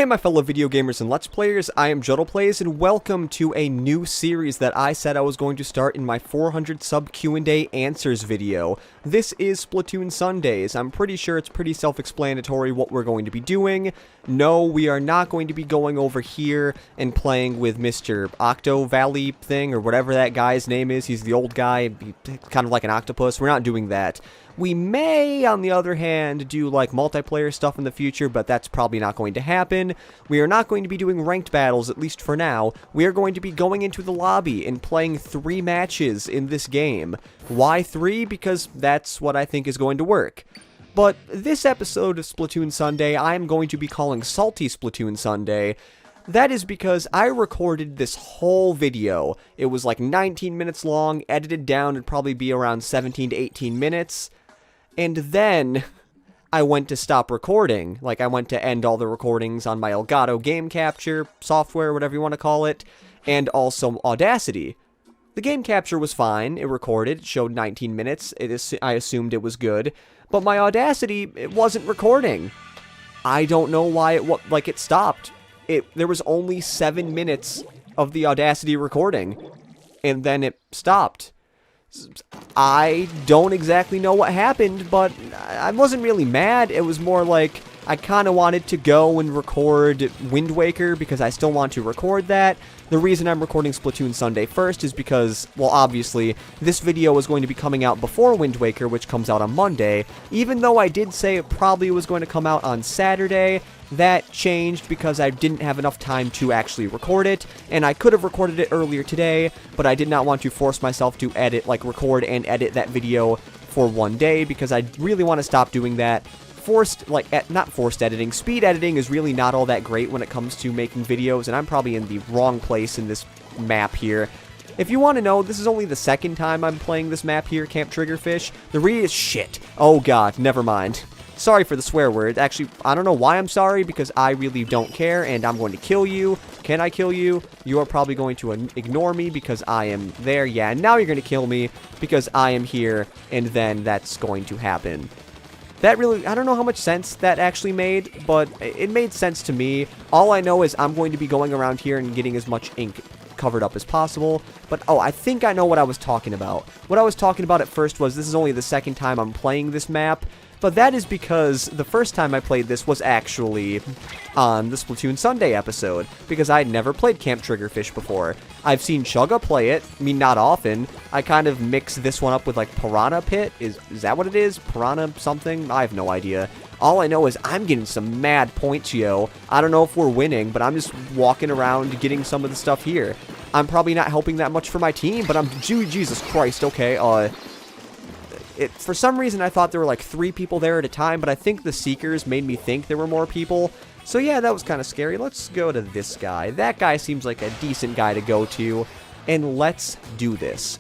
Hi my fellow video gamers and Let's Players, I am JuddlePlays and welcome to a new series that I said I was going to start in my 400 sub Q&A answers video. This is Splatoon Sundays. I'm pretty sure it's pretty self-explanatory what we're going to be doing. No, we are not going to be going over here and playing with Mr. Octo Valley thing or whatever that guy's name is. He's the old guy, kind of like an octopus. We're not doing that. We may, on the other hand, do like multiplayer stuff in the future, but that's probably not going to happen. We are not going to be doing ranked battles, at least for now. We are going to be going into the lobby and playing 3 matches in this game. Why 3? Because that's what I think is going to work. But this episode of Splatoon Sunday, I am going to be calling Salty Splatoon Sunday. That is because I recorded this whole video. It was like 19 minutes long, edited down, it'd probably be around 17 to 18 minutes. And then I went to stop recording. Like, I went to end all the recordings on my Elgato game capture software, whatever you want to call it, and also Audacity. The game capture was fine. It recorded. It showed 19 minutes. I assumed it was good. But my Audacity, it wasn't recording. I don't know why it stopped. There was only 7 minutes of the Audacity recording, and then it stopped. I don't exactly know what happened, but I wasn't really mad. It was more like I kind of wanted to go and record Wind Waker because I still want to record that. The reason I'm recording Splatoon Sunday first is because, well, obviously, this video is going to be coming out before Wind Waker, which comes out on Monday. Even though I did say it probably was going to come out on Saturday, that changed because I didn't have enough time to actually record it, and I could have recorded it earlier today, but I did not want to force myself to record and edit that video for one day, because I really want to stop doing that. Not forced editing. Speed editing is really not all that great when it comes to making videos, and I'm probably in the wrong place in this map here. If you want to know, this is only the second time I'm playing this map here, Camp Triggerfish. Shit. Oh god, never mind. Sorry for the swear word. Actually, I don't know why I'm sorry, because I really don't care, and I'm going to kill you. Can I kill you? You are probably going to ignore me because I am there. Yeah, and now you're going to kill me because I am here, and then that's going to happen. That really, I don't know how much sense that actually made, but it made sense to me. All I know is I'm going to be going around here and getting as much ink covered up as possible. But, oh, I think I know what I was talking about. What I was talking about at first was this is only the second time I'm playing this map. But that is because the first time I played this was actually on the Splatoon Sunday episode, because I'd never played Camp Triggerfish before. I've seen Chugga play it, I mean, not often. I kind of mix this one up with, like, Piranha Pit. Is that what it is? Piranha something? I have no idea. All I know is I'm getting some mad points, yo. I don't know if we're winning, but I'm just walking around getting some of the stuff here. I'm probably not helping that much for my team, but Jesus Christ, okay, for some reason, I thought there were like 3 people there at a time, but I think the Seekers made me think there were more people. So yeah, that was kind of scary. Let's go to this guy. That guy seems like a decent guy to go to, and let's do this.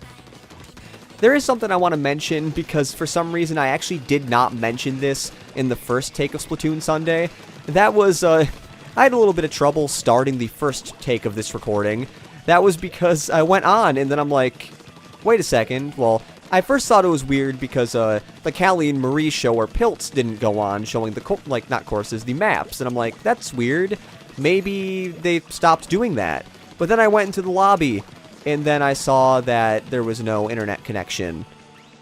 There is something I want to mention, because for some reason, I actually did not mention this in the first take of Splatoon Sunday. That was, I had a little bit of trouble starting the first take of this recording. That was because I went on, and then I'm like, wait a second, well, I first thought it was weird because the Callie and Marie show where Pilts didn't go on, showing the, not courses, the maps. And I'm like, that's weird. Maybe they stopped doing that. But then I went into the lobby, and then I saw that there was no internet connection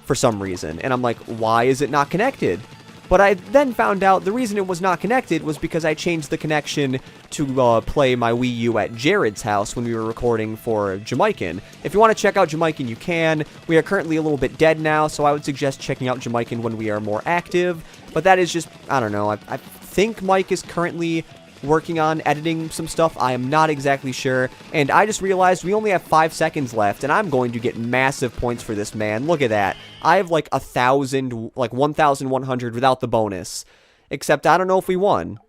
for some reason. And I'm like, why is it not connected? But I then found out the reason it was not connected was because I changed the connection to play my Wii U at Jared's house when we were recording for Jamaican. If you want to check out Jamaican, you can. We are currently a little bit dead now, so I would suggest checking out Jamaican when we are more active. But that is just, I don't know, I think Mike is currently working on editing some stuff. I am not exactly sure, and I just realized we only have 5 seconds left, and I'm going to get massive points for this, man. Look at that. I have like 1,100 without the bonus, except I don't know if we won.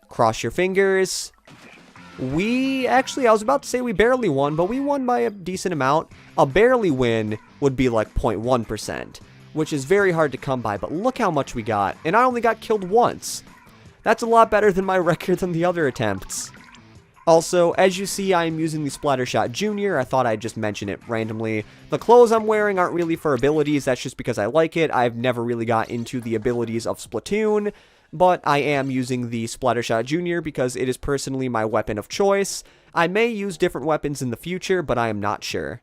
Cross your fingers. I was about to say we barely won, but we won by a decent amount. A barely win would be like 0.1%, which is very hard to come by, but look how much we got, and I only got killed once. That's a lot better than my record than the other attempts. Also, as you see, I am using the Splattershot Junior. I thought I'd just mention it randomly. The clothes I'm wearing aren't really for abilities, that's just because I like it. I've never really got into the abilities of Splatoon. but I am using the Splattershot Junior because it is personally my weapon of choice. I may use different weapons in the future, but I am not sure.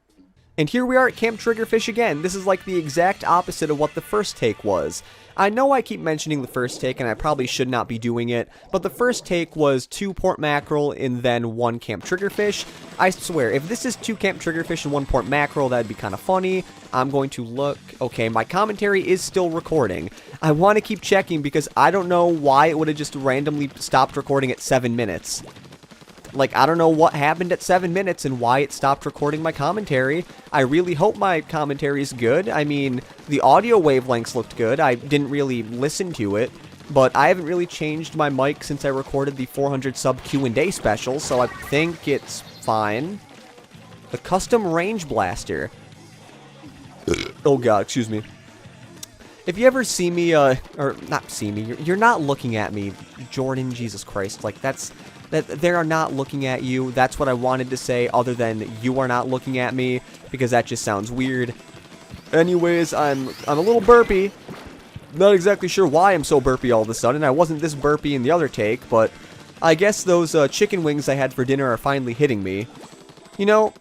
And here we are at Camp Triggerfish again. This is like the exact opposite of what the first take was. I know I keep mentioning the first take, and I probably should not be doing it, but the first take was 2 port mackerel and then 1 Camp Triggerfish. I swear, if this is 2 Camp Triggerfish and 1 port mackerel, that'd be kind of funny. I'm going to look. Okay, my commentary is still recording. I want to keep checking because I don't know why it would have just randomly stopped recording at 7 minutes. Like, I don't know what happened at 7 minutes and why it stopped recording my commentary. I really hope my commentary is good. I mean, the audio wavelengths looked good. I didn't really listen to it, but I haven't really changed my mic since I recorded the 400 sub Q&A special, so I think it's fine. The custom range blaster. Oh god, excuse me. If you ever see me, or not see me, you're not looking at me, Jordan, Jesus Christ, like that they are not looking at you. That's what I wanted to say, other than you are not looking at me, because that just sounds weird. Anyways, I'm a little burpy. Not exactly sure why I'm so burpy all of a sudden. I wasn't this burpy in the other take, but I guess those chicken wings I had for dinner are finally hitting me. You know,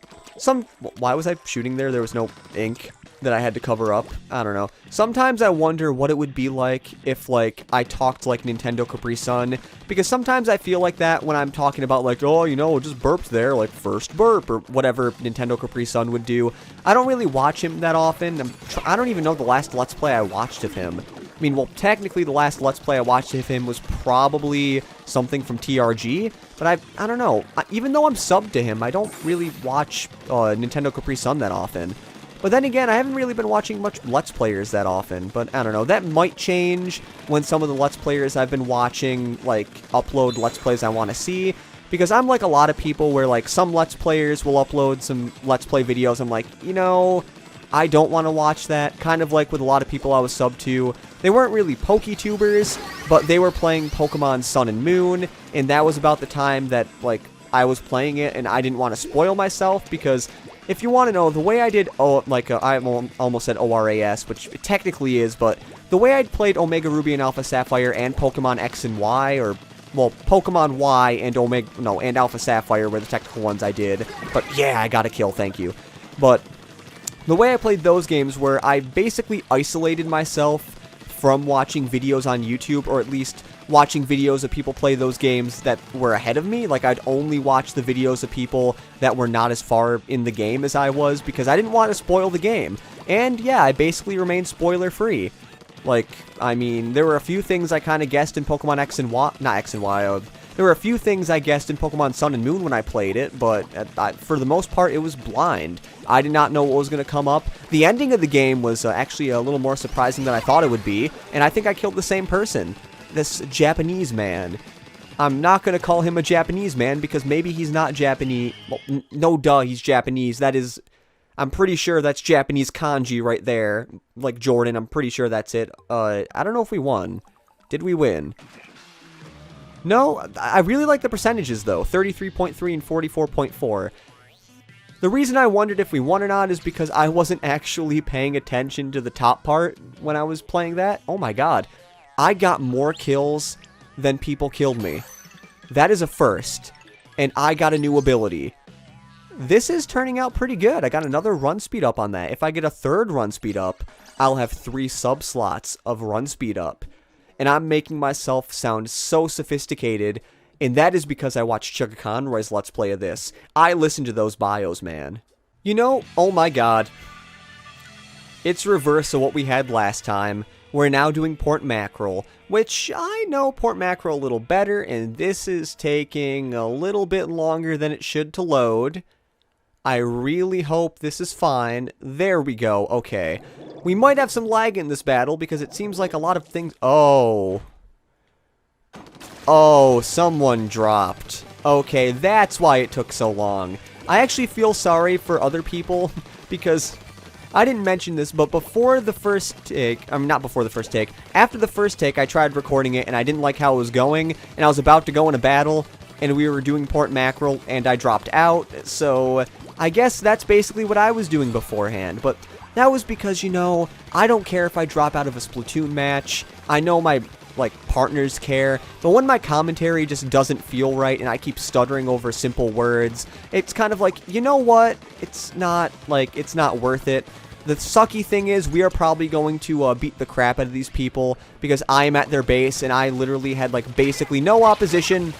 why was I shooting there? There was no ink that I had to cover up. I don't know. Sometimes I wonder what it would be like if, like, I talked like Nintendo Capri Sun, because sometimes I feel like that when I'm talking about, like, oh, you know, just burped there, like, first burp, or whatever Nintendo Capri Sun would do. I don't really watch him that often. I don't even know the last Let's Play I watched of him. I mean, well, technically the last Let's Play I watched of him was probably something from TRG, but I don't know. Even though I'm subbed to him, I don't really watch Nintendo Capri Sun that often. But then again, I haven't really been watching much Let's Players that often, but I don't know. That might change when some of the Let's Players I've been watching, like, upload Let's Plays I want to see. Because I'm like a lot of people where, like, some Let's Players will upload some Let's Play videos. I'm like, you know, I don't want to watch that. Kind of like with a lot of people I was subbed to. They weren't really PokeTubers, but they were playing Pokemon Sun and Moon. And that was about the time that, like, I was playing it, and I didn't want to spoil myself, because if you want to know, the way I did, I almost said ORAS, which it technically is, but the way I played Omega Ruby and Alpha Sapphire and Pokemon X and Y, or, well, Pokemon Y and and Alpha Sapphire were the technical ones I did, but yeah, I got a kill, thank you. But the way I played those games were I basically isolated myself from watching videos on YouTube, or at least watching videos of people play those games that were ahead of me. Like, I'd only watch the videos of people that were not as far in the game as I was, because I didn't want to spoil the game. And yeah, I basically remained spoiler free. Like, I mean, there were a few things I kind of guessed in Pokemon X and Y, not X and Y, there were a few things I guessed in Pokemon Sun and Moon when I played it, but for the most part, it was blind. I did not know what was going to come up. The ending of the game was actually a little more surprising than I thought it would be, and I think I killed the same person. This Japanese man. I'm not going to call him a Japanese man, because maybe he's not Japanese. Well, no duh, he's Japanese. That is, I'm pretty sure that's Japanese kanji right there. Like Jordan, I'm pretty sure that's it. I don't know if we won. Did we win? No, I really like the percentages though. 33.3 and 44.4. The reason I wondered if we won or not is because I wasn't actually paying attention to the top part when I was playing that. Oh my god. I got more kills than people killed me. That is a first. And I got a new ability. This is turning out pretty good. I got another run speed up on that. If I get a third run speed up, I'll have 3 sub slots of run speed up. And I'm making myself sound so sophisticated. And that is because I watched Chugga Conroy's Let's Play of this. I listened to those bios, man. You know, oh my god. It's reverse of what we had last time. We're now doing Port Mackerel, which I know Port Mackerel a little better, and this is taking a little bit longer than it should to load. I really hope this is fine. There we go, okay. We might have some lag in this battle, because it seems like a lot of things... Oh, someone dropped. Okay, that's why it took so long. I actually feel sorry for other people, because... I didn't mention this, but before the first take, not before the first take, after the first take, I tried recording it, and I didn't like how it was going, and I was about to go in a battle, and we were doing Port Mackerel, and I dropped out, so I guess that's basically what I was doing beforehand, but that was because, you know, I don't care if I drop out of a Splatoon match. I know my like, partners care. But when my commentary just doesn't feel right and I keep stuttering over simple words, it's kind of like, you know what? It's not worth it. The sucky thing is, we are probably going to beat the crap out of these people because I am at their base and I literally had, like, basically no opposition.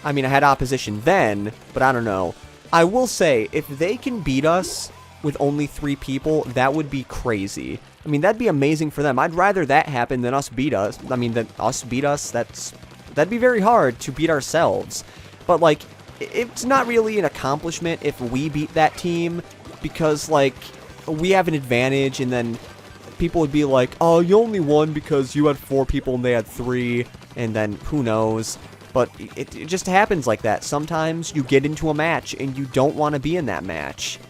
I mean, I had opposition then, but I don't know. I will say, if they can beat us with only 3 people, that would be crazy. I mean, that'd be amazing for them. I'd rather that happen than us beat us. I mean, than us beat us, that'd be very hard to beat ourselves. But, like, it's not really an accomplishment if we beat that team because, like, we have an advantage, and then people would be like, oh, you only won because you had 4 people and they had 3, and then who knows. But it just happens like that. Sometimes you get into a match and you don't want to be in that match.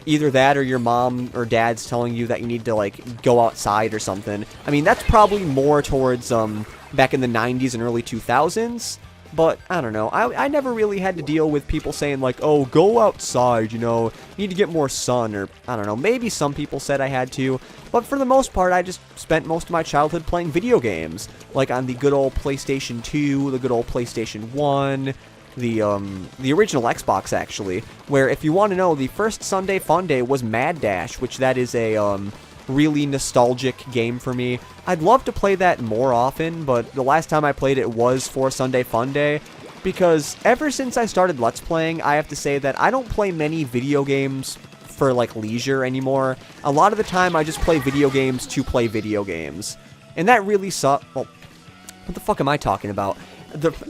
Either that or your mom or dad's telling you that you need to, like, go outside or something. I mean, that's probably more towards back in the 90s and early 2000s. But, I don't know, I never really had to deal with people saying, like, oh, go outside, you know, you need to get more sun, or, I don't know, maybe some people said I had to, but for the most part, I just spent most of my childhood playing video games, like on the good old PlayStation 2, the good old PlayStation 1, the original Xbox, actually, where, if you want to know, the first Sunday Fun Day was Mad Dash, which that is a, really nostalgic game for me. I'd love to play that more often, but the last time I played it was for Sunday Fun Day, because ever since I started Let's Playing, I have to say that I don't play many video games for, like, leisure anymore. A lot of the time, I just play video games to play video games. And that really sucks. Well, what the fuck am I talking about?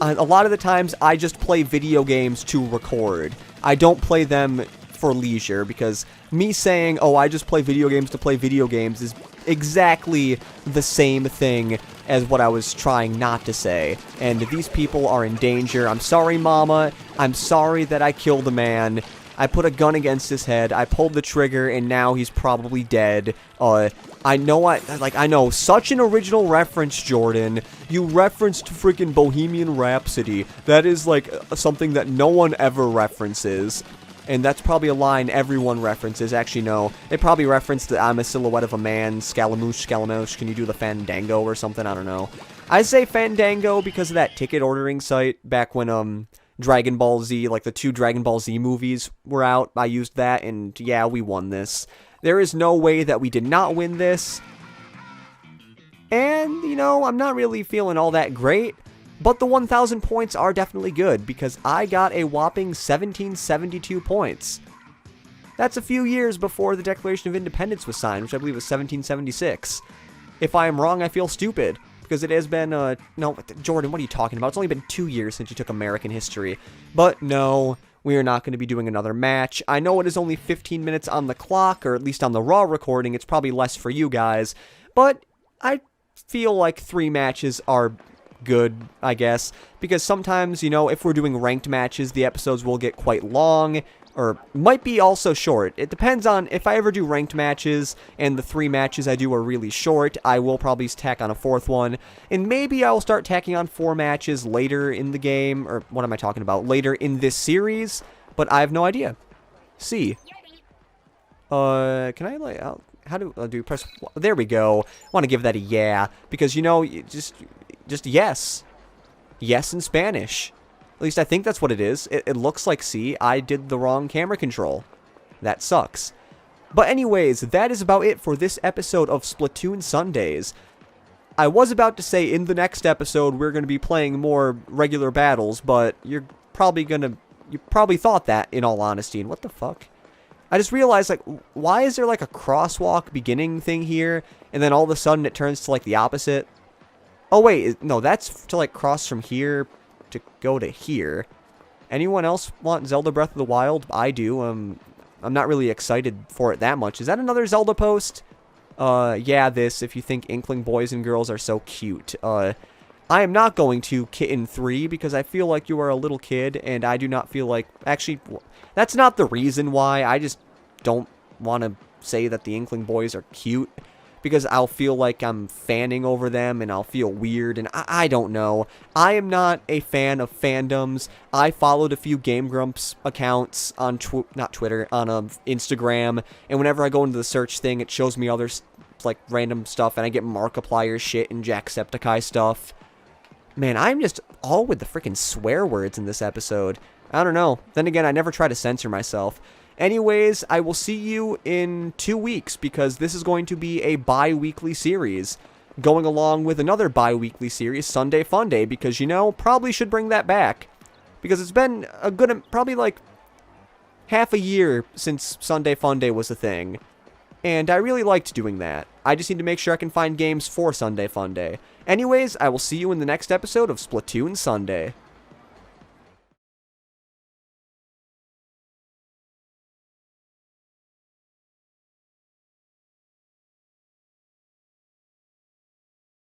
A lot of the times, I just play video games to record. I don't play them for leisure, because me saying, oh, I just play video games to play video games is exactly the same thing as what I was trying not to say. And these people are in danger. I'm sorry, Mama. I'm sorry that I killed a man. I put a gun against his head. I pulled the trigger, and now he's probably dead. I know, such an original reference, Jordan. You referenced freaking Bohemian Rhapsody. That is, like, something that no one ever references. And that's probably a line everyone references. Actually, no. They probably referenced that I'm a silhouette of a man. Scaramouche, Scaramouche. Can you do the Fandango or something? I don't know. I say Fandango because of that ticket ordering site back when, Dragon Ball Z, like the 2 Dragon Ball Z movies were out. I used that, and yeah, we won this. There is no way that we did not win this. And, you know, I'm not really feeling all that great. But the 1,000 points are definitely good, because I got a whopping 1772 points. That's a few years before the Declaration of Independence was signed, which I believe was 1776. If I am wrong, I feel stupid, because it has been, no, Jordan, what are you talking about? It's only been 2 years since you took American history. But no, we are not going to be doing another match. I know it is only 15 minutes on the clock, or at least on the Raw recording. It's probably less for you guys. But I feel like 3 matches are good, I guess, because sometimes, you know, if we're doing ranked matches, the episodes will get quite long, or might be also short. It depends on if I ever do ranked matches, and the 3 matches I do are really short, I will probably tack on a 4th one, and maybe I'll start tacking on 4 matches later in the game, or what am I talking about, later in this series, but I have no idea. See. Can I, like, how do you press, there we go. I want to give that a yeah, because, you know, just yes. Yes in Spanish. At least I think that's what it is. It looks like C. I did the wrong camera control. That sucks. But anyways, that is about it for this episode of Splatoon Sundays. I was about to say in the next episode we're going to be playing more regular battles, but you probably thought that, in all honesty. And what the fuck? I just realized, like, why is there, like, a crosswalk beginning thing here, and then all of a sudden it turns to, like, the opposite? Oh, wait, no, that's to, like, cross from here to go to here. Anyone else want Zelda Breath of the Wild? I do. I'm not really excited for it that much. Is that another Zelda post? Yeah, this, if you think Inkling boys and girls are so cute. I am not going to Kitten 3 because I feel like you are a little kid, and I do not feel like... Actually, that's not the reason why. I just don't want to say that the Inkling boys are cute, because I'll feel like I'm fanning over them, and I'll feel weird, and I don't know. I am not a fan of fandoms. I followed a few Game Grumps accounts on, not Twitter, on Instagram, and whenever I go into the search thing, it shows me other like, random stuff, and I get Markiplier shit and Jacksepticeye stuff. Man, I'm just all with the freaking swear words in this episode. I don't know. Then again, I never try to censor myself. Anyways, I will see you in 2 weeks, because this is going to be a bi-weekly series, going along with another bi-weekly series, Sunday Funday, because, you know, probably should bring that back. Because it's been a good, probably like half a year since Sunday Funday was a thing. And I really liked doing that. I just need to make sure I can find games for Sunday Funday. Anyways, I will see you in the next episode of Splatoon Sunday.